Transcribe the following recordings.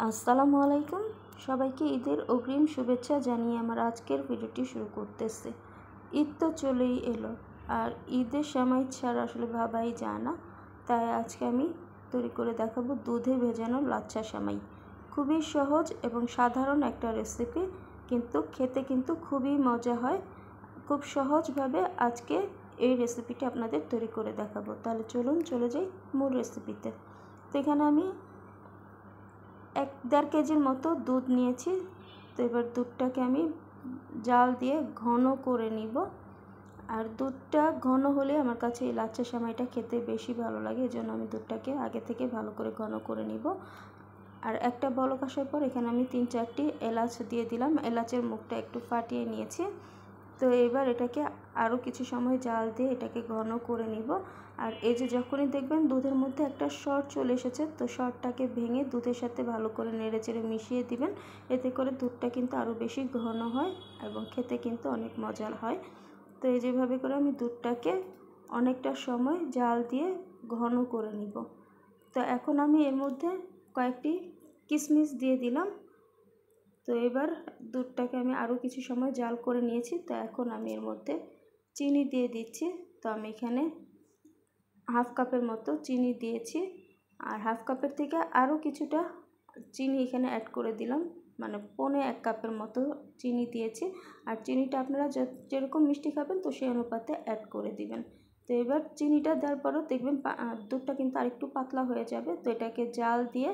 আসসালামু আলাইকুম, সবাইকে ঈদের অগ্রিম শুভেচ্ছা জানিয়ে আমার আজকের ভিডিওটি শুরু করতেছি। ঈদ তো চলেই এলো, আর ঈদের সেমাই ছাড়া আসলে ভাবাই যায় না। তাই আজকে আমি তৈরি করে দেখাবো দুধে ভেজানো লাচ্ছা সেমাই। খুবই সহজ এবং সাধারণ একটা রেসিপি, কিন্তু খেতে কিন্তু খুবই মজা হয়। খুব সহজভাবে আজকে এই রেসিপিটি আপনাদের তৈরি করে দেখাবো। তাহলে চলুন চলে যাই মূল রেসিপিতে। তো এখানে আমি 1-1.5 কেজির মতো দুধ নিয়েছি। তো এবার দুধটাকে আমি জাল দিয়ে ঘন করে নিব। আর দুধটা ঘন হলে আমার কাছে এই লাচ্ছা সেমাইটা খেতে বেশি ভালো লাগে, এজন্য আমি দুধটাকে আগে থেকে ভালো করে ঘন করে নিব। আর একটা বলক আসার পর এখানে আমি 3-4টি এলাচ দিয়ে দিলাম। এলাচের মুখটা একটু ফাটিয়ে নিয়েছি। তো এবার এটাকে আরও কিছু সময় জাল দিয়ে এটাকে ঘন করে নিব। আর এই যে যখনই দেখবেন দুধের মধ্যে একটা সর চলে এসেছে, তো সরটাকে ভেঙে দুধের সাথে ভালো করে নেড়েচেড়ে মিশিয়ে দিবেন। এতে করে দুধটা কিন্তু আরও বেশি ঘন হয় এবং খেতে কিন্তু অনেক মজার হয়। তো এই যেভাবে করে আমি দুধটাকে অনেকটা সময় জাল দিয়ে ঘন করে নিব। তো এখন আমি এর মধ্যে কয়েকটি কিশমিশ দিয়ে দিলাম। তো এবার দুধটাকে আমি আরও কিছু সময় জাল করে নিয়েছি। তো এখন আমি এর মধ্যে চিনি দিয়ে দিচ্ছি। তো আমি এখানে 1/2 কাপের মতো চিনি দিয়েছি, আর 1/2 কাপের থেকে আরও কিছুটা চিনি এখানে অ্যাড করে দিলাম, মানে 1.25 কাপের মতো চিনি দিয়েছি। আর চিনিটা আপনারা যেরকম মিষ্টি খাবেন তো সেই অনুপাতে অ্যাড করে দিবেন। তো এবার চিনিটা দেওয়ার পরও দেখবেন দুধটা কিন্তু আরেকটু পাতলা হয়ে যাবে। তো এটাকে জাল দিয়ে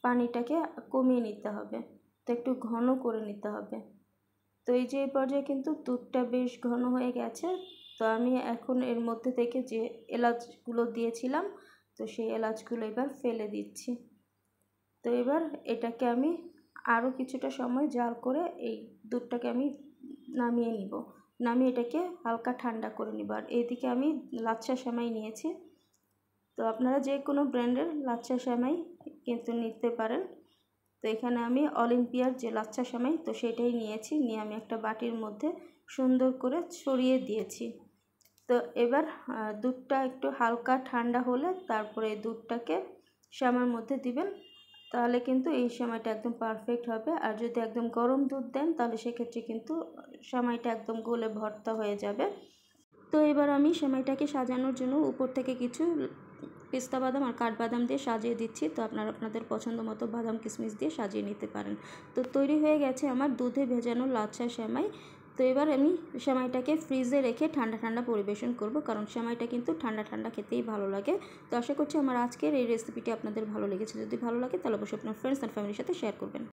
পানিটাকে কমিয়ে নিতে হবে, তো একটু ঘন করে নিতে হবে। তো এই যে এই পর্যায়ে কিন্তু দুধটা বেশ ঘন হয়ে গেছে। তো আমি এখন এর মধ্যে থেকে যে এলাচগুলো দিয়েছিলাম, তো সেই এলাচগুলো এবার ফেলে দিচ্ছি। তো এবার এটাকে আমি আরও কিছুটা সময় জাল করে এই দুধটাকে আমি নামিয়ে নিব। নামিয়ে এটাকে হালকা ঠান্ডা করে নিব। আর এইদিকে আমি লাচ্ছা সেমাই নিয়েছি। তো আপনারা যে কোনো ব্র্যান্ডের লাচ্ছা সেমাই কিন্তু নিতে পারেন। তো এখানে আমি অলিম্পিয়ার যে লাচ্ছা সেমাই তো সেটাই নিয়েছি, নিয়ে আমি একটা বাটির মধ্যে সুন্দর করে ছড়িয়ে দিয়েছি। তো এবার দুধটা একটু হালকা ঠান্ডা হলে তারপরে দুধটাকে সেমাইয়ের মধ্যে দিবেন, তাহলে কিন্তু এই সেমাইটা একদম পারফেক্ট হবে। আর যদি একদম গরম দুধ দেন তাহলে সেক্ষেত্রে কিন্তু সেমাইটা একদম গলে ভর্তা হয়ে যাবে। তো এবার আমি সেমাইটাকে সাজানোর জন্য উপর থেকে কিছু পেস্তা বাদাম আর কাঠবাদাম দিয়ে সাজিয়ে দিচ্ছি। তো আপনারা আপনাদের পছন্দ মতো বাদাম কিশমিশ দিয়ে সাজিয়ে নিতে পারেন। তো তৈরি হয়ে গেছে আমার দুধে ভেজানো লাচ্ছা সেমাই। তো এবার আমি সেমাইটাকে ফ্রিজে রেখে ঠান্ডা ঠান্ডা পরিবেশন করব, কারণ সেমাইটা কিন্তু ঠান্ডা ঠান্ডা খেতেই ভালো লাগে। তো আশা করছি আমার আজকের এই রেসিপিটি আপনাদের ভালো লেগেছে। যদি ভালো লাগে তাহলে অবশ্যই আপনার ফ্রেন্ডস অ্যান্ড ফ্যামিলির সাথে শেয়ার করবেন।